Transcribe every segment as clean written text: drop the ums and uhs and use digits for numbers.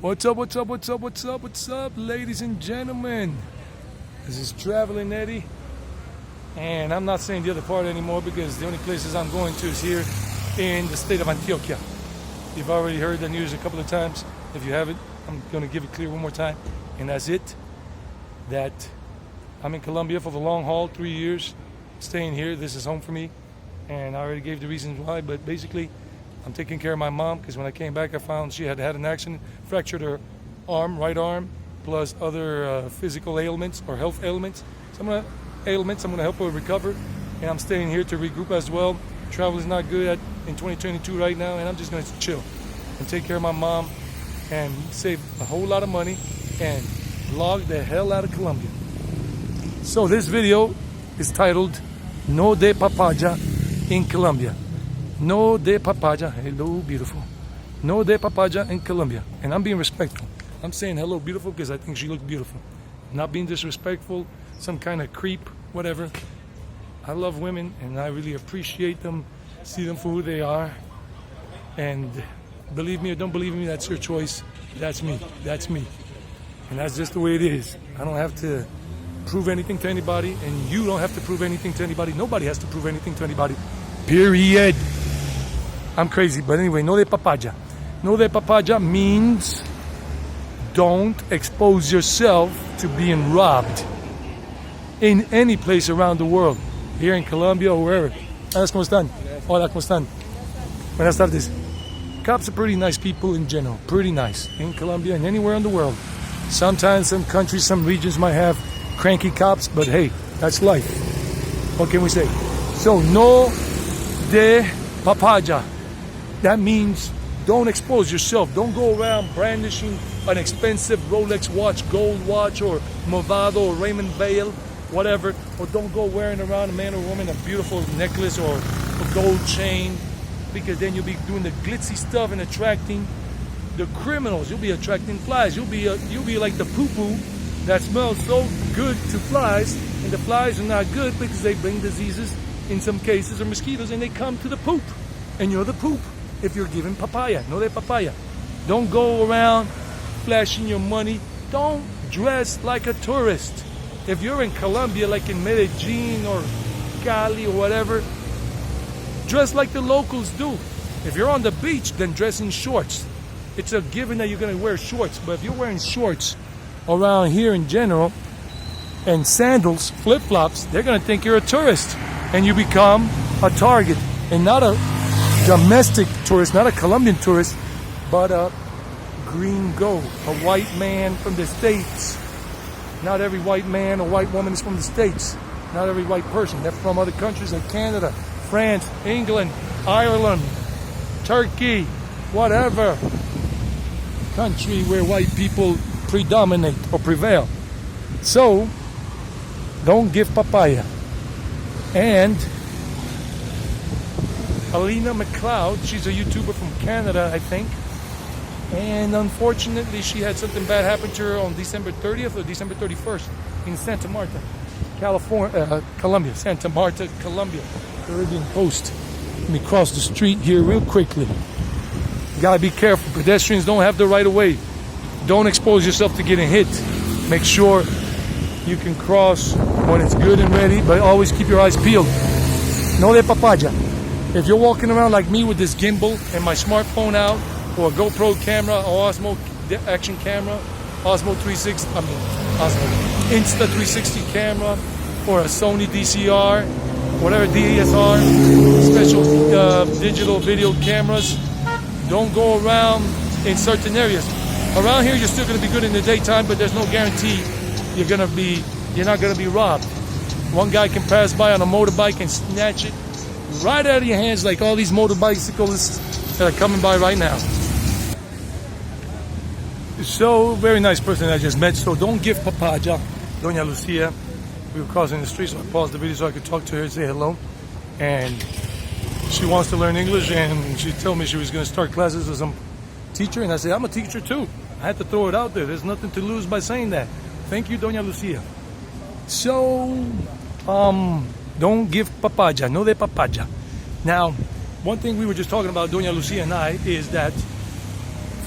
What's up, what's up, what's up, what's up, what's up, ladies and gentlemen? This is Traveling Eddie, and I'm not saying the other part anymore because the only places I'm going to is here in the state of Antioquia. You've already heard the news a couple of times. If you haven't, I'm going to give it clear one more time, and that's it. That I'm in Colombia for the long haul, 3 years, staying here. This is home for me, and I already gave the reasons why, but basically, I'm taking care of my mom because when I came back, I found she had had an accident, fractured her arm, right arm, plus other physical ailments or health ailments. I'm going to help her recover, and I'm staying here to regroup as well. Travel is not good in 2022 right now, and I'm just going to chill and take care of my mom and save a whole lot of money and vlog the hell out of Colombia. So this video is titled No de Papaya in Colombia. No de papaya, hello beautiful. No de papaya in Colombia. And I'm being respectful. I'm saying hello beautiful because I think she looked beautiful. Not being disrespectful, some kind of creep, whatever. I love women and I really appreciate them, see them for who they are. And believe me or don't believe me, that's your choice. That's me. That's me. And that's just the way it is. I don't have to prove anything to anybody, and you don't have to prove anything to anybody. Nobody has to prove anything to anybody. Period. I'm crazy, but anyway, no de papaya. No de papaya means don't expose yourself to being robbed in any place around the world, here in Colombia or wherever. ¿Cómo están? Hola, ¿cómo están? Buenas tardes. Cops are pretty nice people in general, pretty nice in Colombia and anywhere in the world. Sometimes some countries, some regions might have cranky cops, but hey, that's life. What can we say? So, no de papaya. That means don't expose yourself. Don't go around brandishing an expensive Rolex watch, gold watch, or Movado, or Raymond Vale, whatever. Or don't go wearing around, a man or woman, a beautiful necklace or a gold chain, because then you'll be doing the glitzy stuff and attracting the criminals. You'll be attracting flies. You'll be like the poo-poo that smells so good to flies, and the flies are not good because they bring diseases in some cases, or mosquitoes, and they come to the poop, and you're the poop. If you're given papaya, no de papaya. Don't go around flashing your money. Don't dress like a tourist. If you're in Colombia, like in Medellín or Cali or whatever, dress like the locals do. If you're on the beach, then dress in shorts. It's a given that you're going to wear shorts. But if you're wearing shorts around here in general, and sandals, flip-flops, they're going to think you're a tourist. And you become a target, and not a domestic tourist, not a Colombian tourist, but a gringo, a white man from the States. Not every white man or white woman is from the States. Not every white person. They're from other countries like Canada, France, England, Ireland, Turkey, whatever country where white people predominate or prevail. So, don't give papaya. And Alina McLeod, she's a YouTuber from Canada, I think. And unfortunately, she had something bad happen to her on December 30th or December 31st in Santa Marta, Colombia. Santa Marta, Colombia. Caribbean coast. Let me cross the street here real quickly. You gotta be careful. Pedestrians don't have the right of way. Don't expose yourself to getting hit. Make sure you can cross when it's good and ready, but always keep your eyes peeled. No de papaya. If you're walking around like me with this gimbal and my smartphone out, or a GoPro camera, or Osmo action camera, Osmo Insta360 camera, or a Sony DCR, whatever DSR, special digital video cameras, don't go around in certain areas. Around here, you're still going to be good in the daytime, but there's no guarantee you're not going to be robbed. One guy can pass by on a motorbike and snatch it right out of your hands, like all these motorbicyclists that are coming by right now. So, very nice person I just met. So don't give papaya. Doña Lucia. We were crossing the street, so I paused the video so I could talk to her and say hello. And she wants to learn English, and she told me she was going to start classes with some teacher. And I said, I'm a teacher too. I had to throw it out there. There's nothing to lose by saying that. Thank you, Doña Lucia. So, don't give papaya, no de papaya. Now, one thing we were just talking about, Doña Lucia and I, is that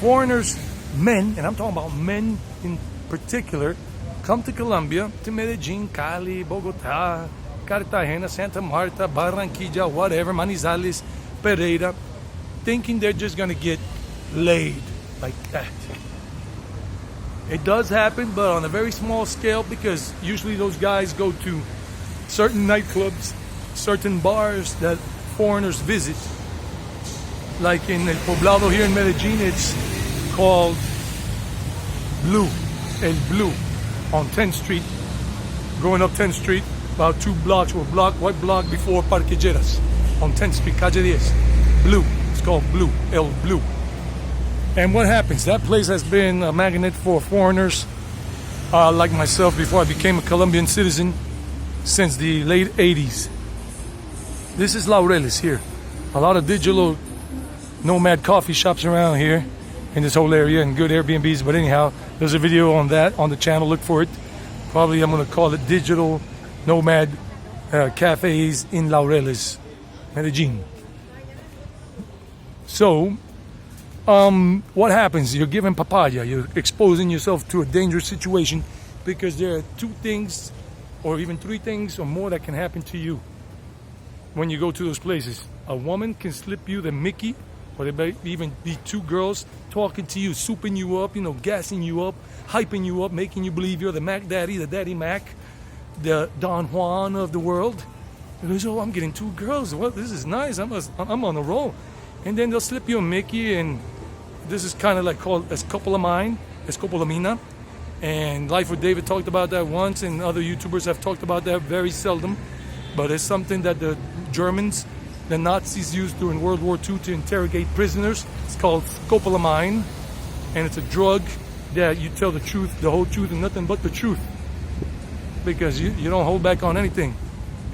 foreigners men, and I'm talking about men in particular, come to Colombia, to Medellín, Cali, Bogotá, Cartagena, Santa Marta, Barranquilla, whatever, Manizales, Pereira, thinking they're just gonna get laid like that. It does happen, but on a very small scale, because usually those guys go to certain nightclubs, certain bars that foreigners visit. Like in El Poblado here in Medellín, it's called Blue, El Blue, on 10th Street. Going up 10th Street, about 2 blocks or one block before Parquilleras, on 10th Street, Calle 10. Blue, it's called Blue, El Blue. And what happens? That place has been a magnet for foreigners like myself before I became a Colombian citizen since the late 80s. This is Laureles here. A lot of digital nomad coffee shops around here in this whole area and good Airbnbs. But anyhow, there's a video on that on the channel. Look for it. Probably I'm going to call it Digital Nomad Cafes in Laureles, Medellín. So, what happens? You're given papaya. You're exposing yourself to a dangerous situation because there are 2 things or even 3 things or more that can happen to you when you go to those places. A woman can slip you the Mickey, or there may even be 2 girls talking to you, souping you up, gassing you up, hyping you up, making you believe you're the Mac Daddy, the Daddy Mac, the Don Juan of the world. And goes, oh, I'm getting 2 girls. Well, this is nice. I'm on a roll. And then they'll slip you a Mickey, and this is kind of like called escopolamina. And Life with David talked about that once, and other YouTubers have talked about that very seldom. But it's something that the Germans, the Nazis used during World War II to interrogate prisoners. It's called scopolamine, and it's a drug that you tell the truth, the whole truth, and nothing but the truth, because you don't hold back on anything.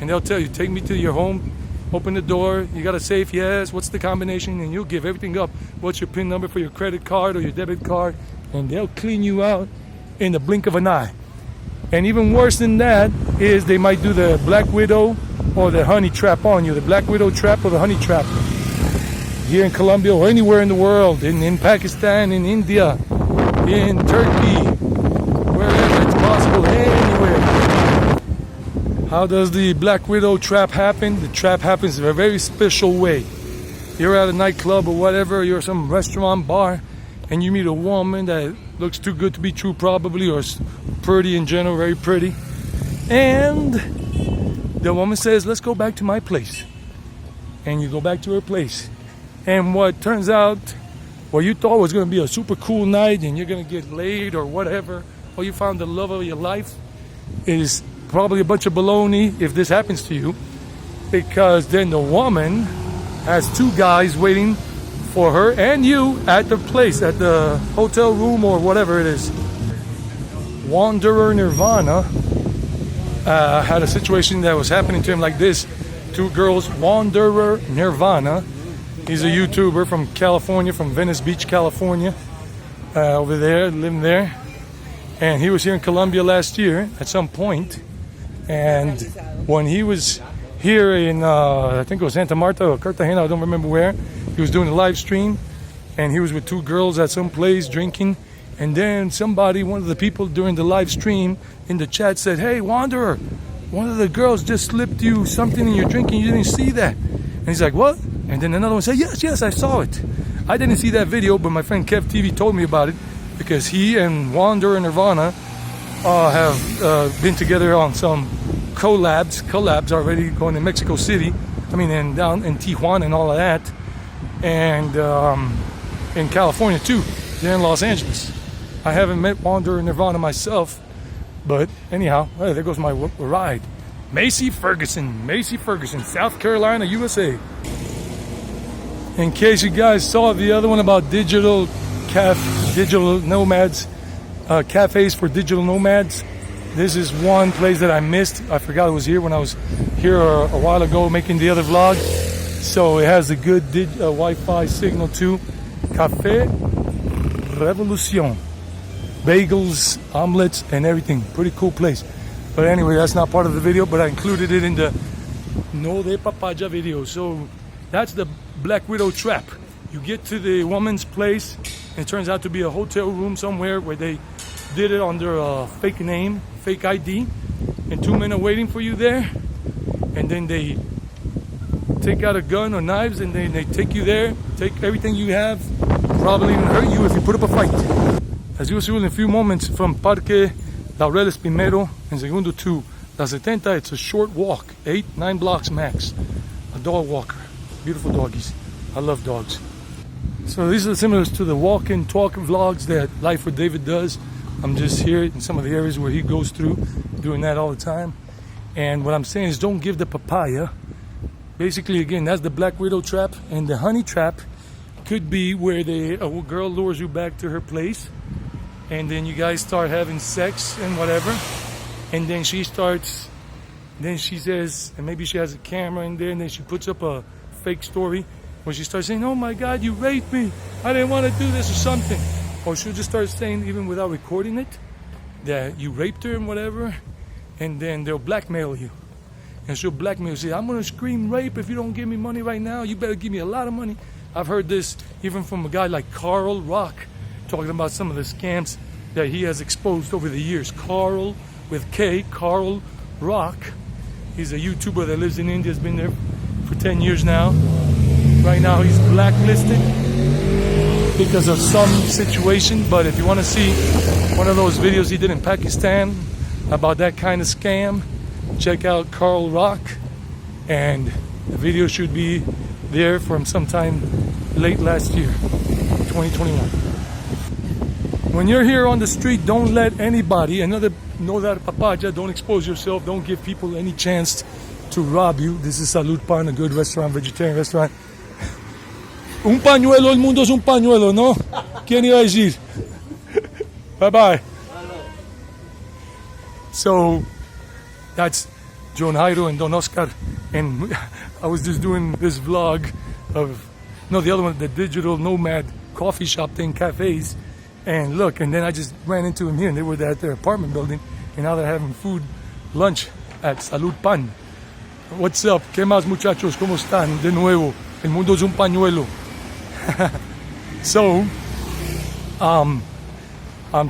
And they'll tell you, take me to your home, open the door, you got a safe, yes, what's the combination, and you'll give everything up. What's your PIN number for your credit card or your debit card, and they'll clean you out in the blink of an eye. And even worse than that is they might do the Black Widow or the honey trap on you, the Black Widow trap or the honey trap. Here in Colombia or anywhere in the world, in Pakistan, in India, in Turkey, wherever it's possible, anywhere. How does the Black Widow trap happen? The trap happens in a very special way. You're at a nightclub or whatever, you're at some restaurant, bar, and you meet a woman that looks too good to be true probably, or pretty in general, very pretty. And the woman says, let's go back to my place. And you go back to her place. And what turns out, what you thought was going to be a super cool night and you're going to get laid or whatever, or you found the love of your life, is probably a bunch of baloney if this happens to you. Because then the woman has 2 guys waiting for her and you at the place, at the hotel room or whatever it is. Wanderer Nirvana had a situation that was happening to him like this. 2 girls, Wanderer Nirvana. He's a YouTuber from California, from Venice Beach, California, over there, living there. And he was here in Colombia last year at some point. And when he was here in, I think it was Santa Marta or Cartagena, I don't remember where, he was doing a live stream. And he was with 2 girls at some place drinking. And then somebody, one of the people during the live stream in the chat said, hey, Wanderer, one of the girls just slipped you something in your drink and you didn't see that. And he's like, what? And then another one said, yes, I saw it. I didn't see that video, but my friend Kev TV told me about it because he and Wanderer Nirvana have been together on some collabs already, going to Mexico City. I mean, and down in Tijuana and all of that. And in California too. They're in Los Angeles. I haven't met Wanderer Nirvana myself, but anyhow, hey, there goes my ride. Macy Ferguson, South Carolina, USA. In case you guys saw the other one about digital nomads, cafes for digital nomads, this is one place that I missed. I forgot it was here when I was here a while ago making the other vlog. So it has a good Wi-Fi signal too. Café Revolution. Bagels, omelets, and everything. Pretty cool place. But anyway, that's not part of the video, but I included it in the No de Papaya video. So that's the Black Widow trap. You get to the woman's place It turns out to be a hotel room somewhere where they did it under a fake name, fake ID, and 2 men are waiting for you there, and then they take out a gun or knives, and then they take you there, take everything you have, probably even hurt you if you put up a fight. As you'll see in a few moments, from Parque Laureles Primero and Segundo to La 70, it's a short walk, 8-9 blocks max. A dog walker, beautiful doggies. I love dogs. So these are similar to the walk and talk vlogs that Life with David does. I'm just here in some of the areas where he goes through, doing that all the time. And what I'm saying is, don't give the papaya. Basically, again, that's the black widow trap, and the honey trap could be where a girl lures you back to her place, and then you guys start having sex and whatever, and then she says, and maybe she has a camera in there, and then she puts up a fake story where she starts saying, "Oh my God, you raped me. I didn't want to do this," or something. Or she'll just start saying, even without recording it, that you raped her and whatever, and then they'll blackmail you. And she'll blackmail you, say, "I'm going to scream rape if you don't give me money right now. You better give me a lot of money." I've heard this even from a guy like Carl Rock, talking about some of the scams that he has exposed over the years. Carl with K, Carl Rock. He's a YouTuber that lives in India, has been there for 10 years now. Right now he's blacklisted because of some situation, but if you want to see one of those videos he did in Pakistan about that kind of scam, check out Carl Rock, and the video should be there from sometime late last year, 2021. When you're here on the street, don't let anybody, another know that papaya, don't expose yourself, don't give people any chance to rob you. This is Salud Pan, a good restaurant, vegetarian restaurant. Un pañuelo, el mundo es un pañuelo, ¿no? ¿Quién iba a decir? Bye-bye. So, that's John Jairo and Don Oscar. And I was just doing this vlog of, no, the other one, the digital nomad coffee shop thing, cafes. And look, and then I just ran into them here, and they were at their apartment building, and now they're having food, lunch at Salud Pan. What's up? ¿Qué más, muchachos? ¿Cómo están? De nuevo. El mundo es un pañuelo. So, I'm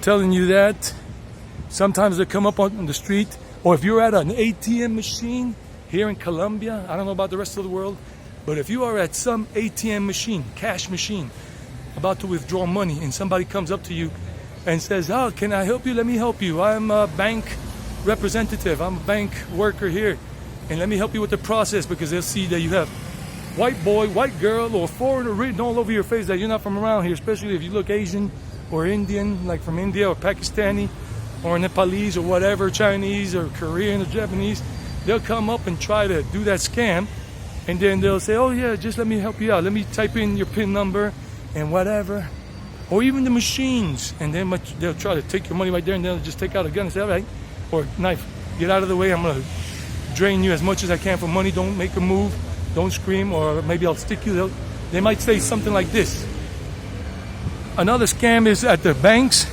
telling you that sometimes they come up on the street, or if you're at an ATM machine here in Colombia, I don't know about the rest of the world, but if you are at some ATM machine, cash machine, about to withdraw money, and somebody comes up to you and says, "Oh, can I help you? Let me help you. I'm a bank representative. I'm a bank worker here, and let me help you with the process," because they'll see that you have white boy, white girl, or foreigner written all over your face that you're not from around here, especially if you look Asian or Indian, like from India or Pakistani or Nepalese or whatever, Chinese or Korean or Japanese. They'll come up and try to do that scam, and then they'll say, "Oh yeah, just let me help you out. Let me type in your PIN number and whatever." Or even the machines, and then they'll try to take your money right there, and they'll just take out a gun and say, "All right," or knife, "Get out of the way. I'm gonna drain you as much as I can for money. Don't make a move. Don't scream, or maybe I'll stick you." They might say something like this. Another scam is at the banks.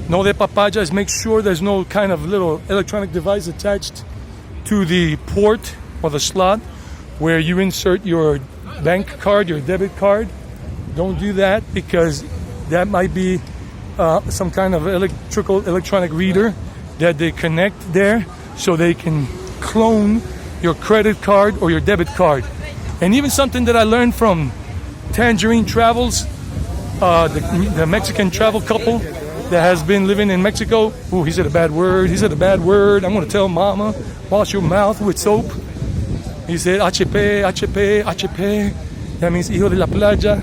No de papaya is make sure there's no kind of little electronic device attached to the port or the slot where you insert your bank card, your debit card. Don't do that, because that might be some kind of electronic reader that they connect there, so they can clone your credit card or your debit card. And even something that I learned from Tangerine Travels, the Mexican travel couple that has been living in Mexico. Ooh, he said a bad word. I'm going to tell mama, wash your mouth with soap. He said HP, HP, HP. That means hijo de la playa.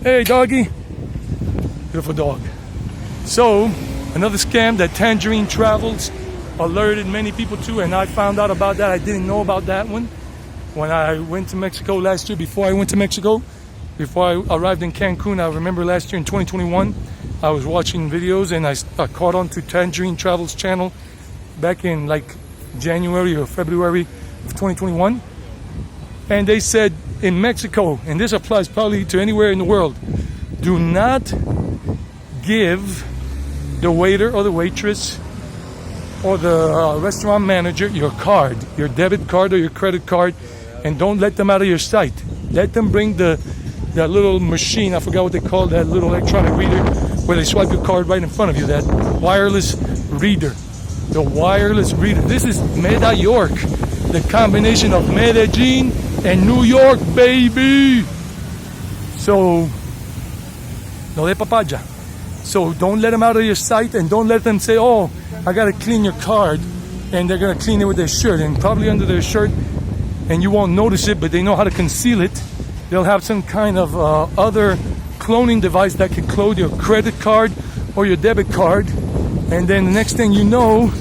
Hey, doggy. Beautiful dog. So, another scam that Tangerine Travels alerted many people to, and I found out about that. I didn't know about that one when I went to Mexico last year. Before I arrived in Cancun, I remember last year in 2021, I was watching videos, and I caught on to Tangerine Travels channel back in like January or February of 2021. And they said in Mexico, and this applies probably to anywhere in the world, do not give the waiter or the waitress or the restaurant manager your card, your debit card or your credit card, and don't let them out of your sight. Let them bring the that little machine, I forgot what they call that little electronic reader, where they swipe your card right in front of you, that wireless reader. The wireless reader. This is Meda York, the combination of Medellín and New York, baby. So, no de papaya. So don't let them out of your sight, and don't let them say, oh, I gotta clean your card, and they're gonna clean it with their shirt, and probably under their shirt, and you won't notice it, but they know how to conceal it. They'll have some kind of other cloning device that can clone your credit card or your debit card, and then the next thing you know,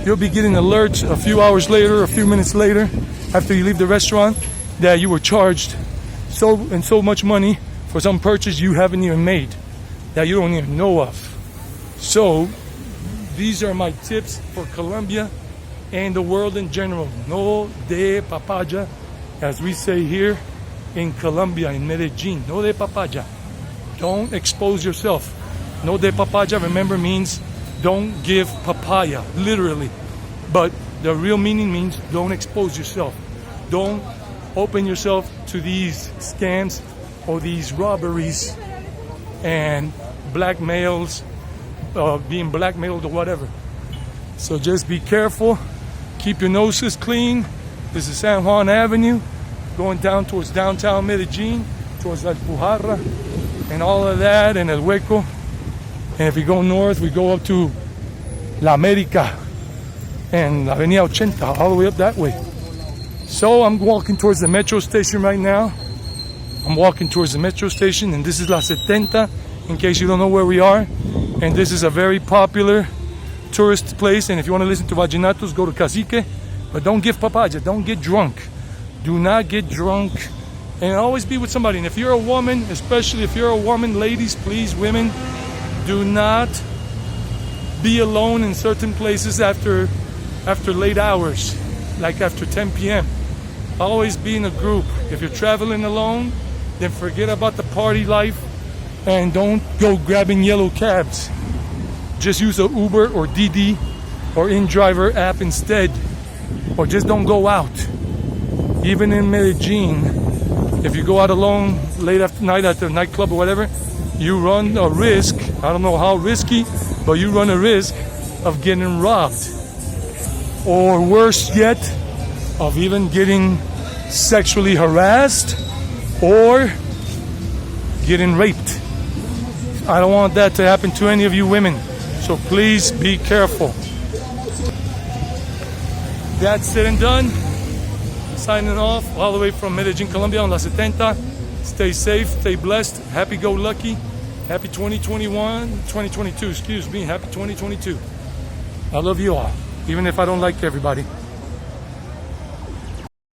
you'll be getting alerts a few hours later, a few minutes later, after you leave the restaurant, that you were charged so and so much money for some purchase you haven't even made, that you don't even know of. So these are my tips for Colombia and the world in general. No de papaya, as we say here in Colombia, in Medellín. No de papaya. Don't expose yourself. No de papaya, remember, means don't give papaya, literally. But the real meaning means don't expose yourself. Don't open yourself to these scams or these robberies and blackmails, being blackmailed or whatever. So just be careful. Keep your noses clean. This is San Juan Avenue, going down towards downtown Medellín, towards La Pujarra and all of that, and El Hueco. And if we go north, we go up to La América and Avenida 80, all the way up that way. So I'm walking towards the metro station right now. I'm walking towards the metro station, and this is La 70, in case you don't know where we are. And this is a very popular tourist place, and if you want to listen to vallenatos, go to Cacique. But don't give papaya, don't get drunk. Do not get drunk, and always be with somebody. And if you're a woman, especially if you're a woman, ladies, please, women, do not be alone in certain places after late hours, like after 10 p.m. Always be in a group. If you're traveling alone, then forget about the party life and don't go grabbing yellow cabs. Just use a Uber or Didi or InDriver app instead, or just don't go out. Even in Medellín, if you go out alone late after night at the nightclub or whatever, you run a risk, I don't know how risky, but you run a risk of getting robbed, or worse yet, of even getting sexually harassed or getting raped. I don't want that to happen to any of you women, so please be careful. That's said and done. Signing off all the way from Medellín, Colombia on La 70. Stay safe, stay blessed, happy-go-lucky, happy 2022, excuse me, happy 2022. I love you all, even if I don't like everybody.